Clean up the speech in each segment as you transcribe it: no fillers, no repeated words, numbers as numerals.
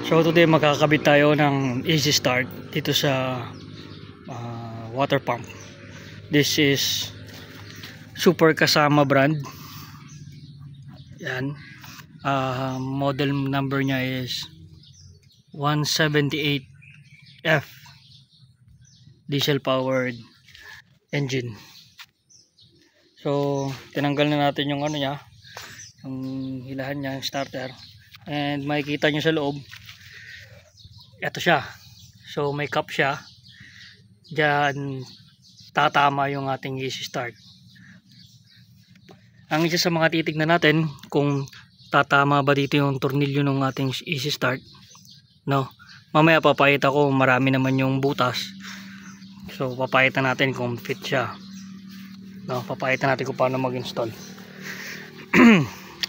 So today magkakabit tayo ng easy start dito sa water pump. This is Super Kasama brand. Yan. Model number niya is 178F diesel powered engine. So tinanggal na natin yung ano niya, yung hilahan niya, yung starter. And makikita nyo sa loob, ito siya. So may cup siya. Diyan tatama yung ating easy start. Ang isa sa mga titignan natin kung tatama ba dito yung tornilyo ng ating easy start, no? Mamaya papakita ko, marami naman yung butas. So papakita natin kung fit siya, no? Papakita natin kung paano mag-install.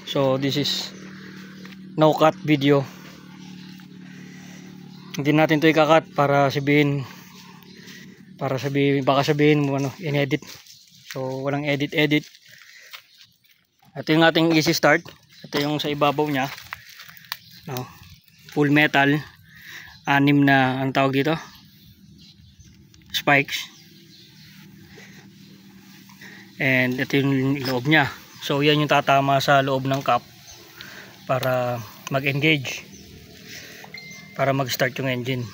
So this is no cut video. Hindi natin to ikakat para sabihin baka sabihin mo ano, in-edit. So walang edit. Ito yung ating easy start. Ito yung sa ibabaw niya, no? Full metal, 6 na ang tawag dito, spikes. And ito yung loob niya. So yan yung tatama sa loob ng cup para mag-engage, para mag-start yung engine.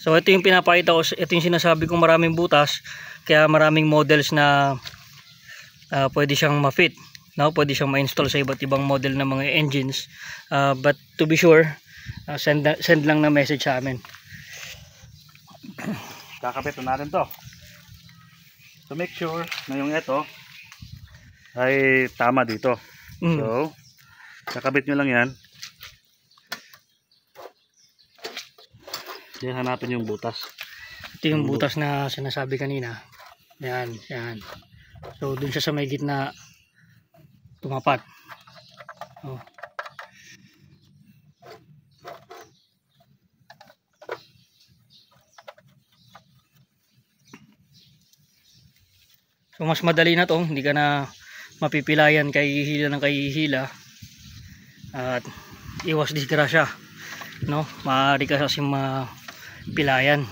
So ito yung pinapakita ko, ito yung sinasabi kong maraming butas, kaya maraming models na pwede siyang ma-fit, no? Pwede siyang ma-install sa iba't ibang model ng mga engines, but to be sure, send lang na message sa amin. Kakapit na natin to to make sure na yung ito ay tama dito. So kakabit nyo lang yan. Diyan hanapin yung butas. Ito yung butas na sinasabi kanina. Yan. So dun siya sa may gitna tumapat. Oh. So mas madali na to, hindi ka na mapipilayan kay hihila at iwas disgrasya, no? Maaari ka kasi mapilayan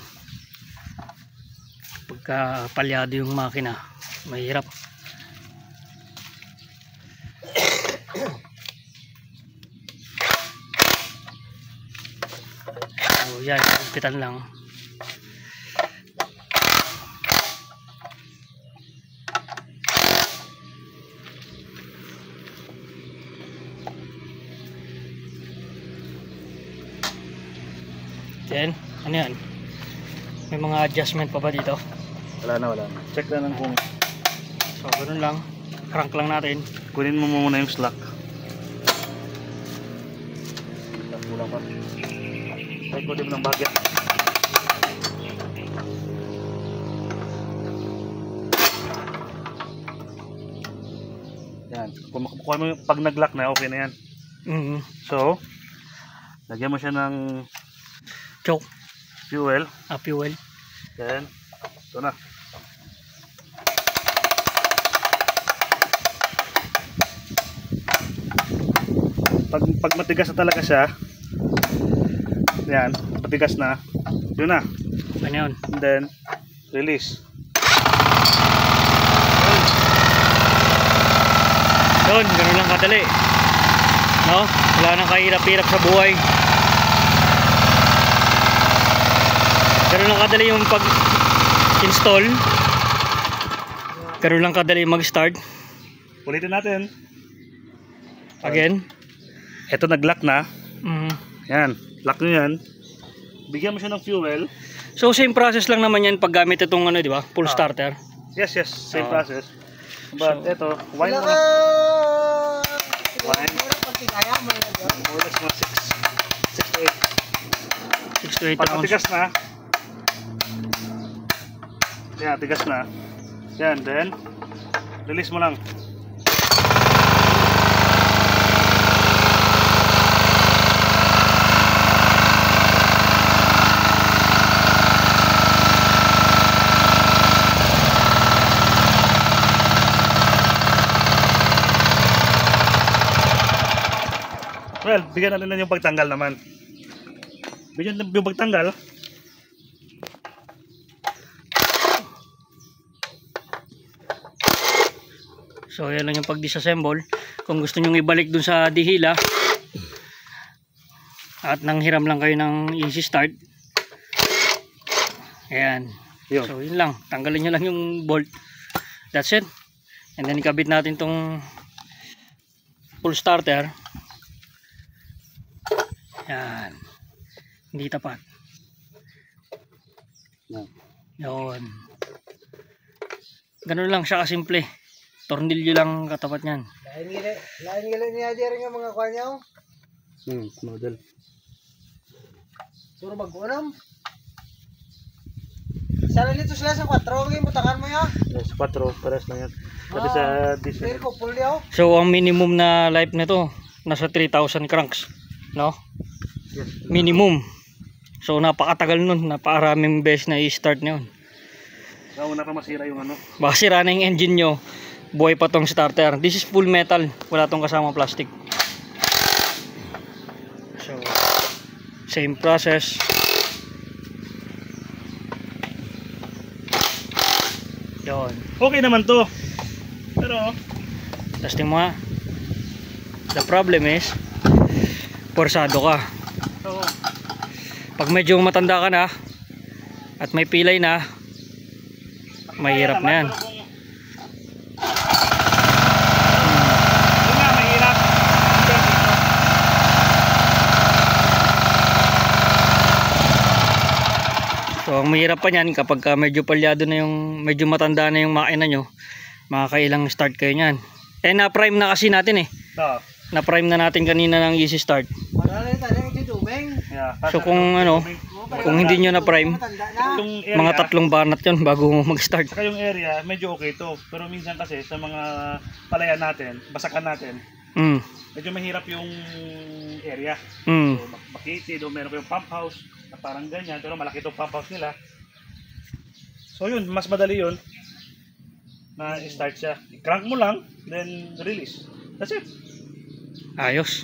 pagka palyado yung makina, mahirap. So yan, higpitan lang. Then, ano yan? May mga adjustment pa ba dito? Wala na. Check na lang kung... So, ganun lang. Crank lang natin. Kunin mo muna yung slack. Kulang pa. Ay, kunin mo ng bagay. Yan. Kuha mo yung pag nag-lock na, okay na yan. So, lagyan mo siya ng choke. Fuel. Fuel. Then, ito na. Pag matigas na talaga siya, yan, matigas na, yun na. Ano yun? And then, release. Yun, ganun lang kadali. No? Wala nang kahirap-hirap sa buhay. Ganun lang kadali yung pag-install. Ganun lang kadali mag-start. Ulitin natin. Again. Ito nag-lock na. Yan, lock nyo yan. Bigyan mo siya ng fuel. So same process lang naman yan pag gamit itong ano, di ba? Full starter. Yes, same process. But so, ito, wine na. Wine. More or less mga 6 to 8. 6 to 8 pag ounce. matigas na, yan, tigas na. Yan, then release mo lang. Well, bigyan natin na yung pagtanggal naman. Medyo yung pagtanggal. So yan lang yung pag-disassemble. Kung gusto nyo ibalik dun sa dihila at nanghiram lang kayo ng easy start, ayan. Yun. So yun lang, tanggalin nyo lang yung bolt. That's it. And then ikabit natin tong full starter. Yan. Hindi tapat. Yun. Ganun lang siya kasimple. Tornilyo lang katapat niyan. Lain gila niya dyan nga mga kuha niya. Model. Suro mag-unam. Sana nito sila sa 4. Ngayon mutakan mo ya. Yes, 4. Pares lang yan. Sabi sa diesel. Pero ko full yaw. So ang minimum na life nito nasa 3,000 cranks, no? Yes. Minimum. So napakatagal nun, napakaraming beses na i-start na yun. Una pa masira yung ano. Baka sira na yung engine nyo, buhay pa tong starter. This is full metal, wala tong kasama plastic. So same process. Yun. Okay naman to. Pero Testing mo nga. The problem is porsado ka. so, Pag medyo matanda ka na at may pilay na, mahirap na yan. Yun nga, mahirap. So ang mahirap pa niyan kapag medyo palyado na yung, medyo matanda na yung makina nyo, makakailang start kayo niyan. Eh na-prime na kasi natin eh. So, Na-prime na natin kanina ng easy start. Para lang tayo ng tubing. yeah, So kung ano, kung hindi nyo na-prime, Matanda na. yung area, mga 3 banat yun bago mag-start. saka yung area, medyo okay to. Pero minsan kasi sa mga palayan natin, basakan natin, Mm. medyo mahirap yung area. Mm. So, makitid o meron kayong pump house na parang ganyan, pero malaki itong pump house nila. So yun, mas madali yun na start siya. I-crank mo lang, then release. That's it. Ayos.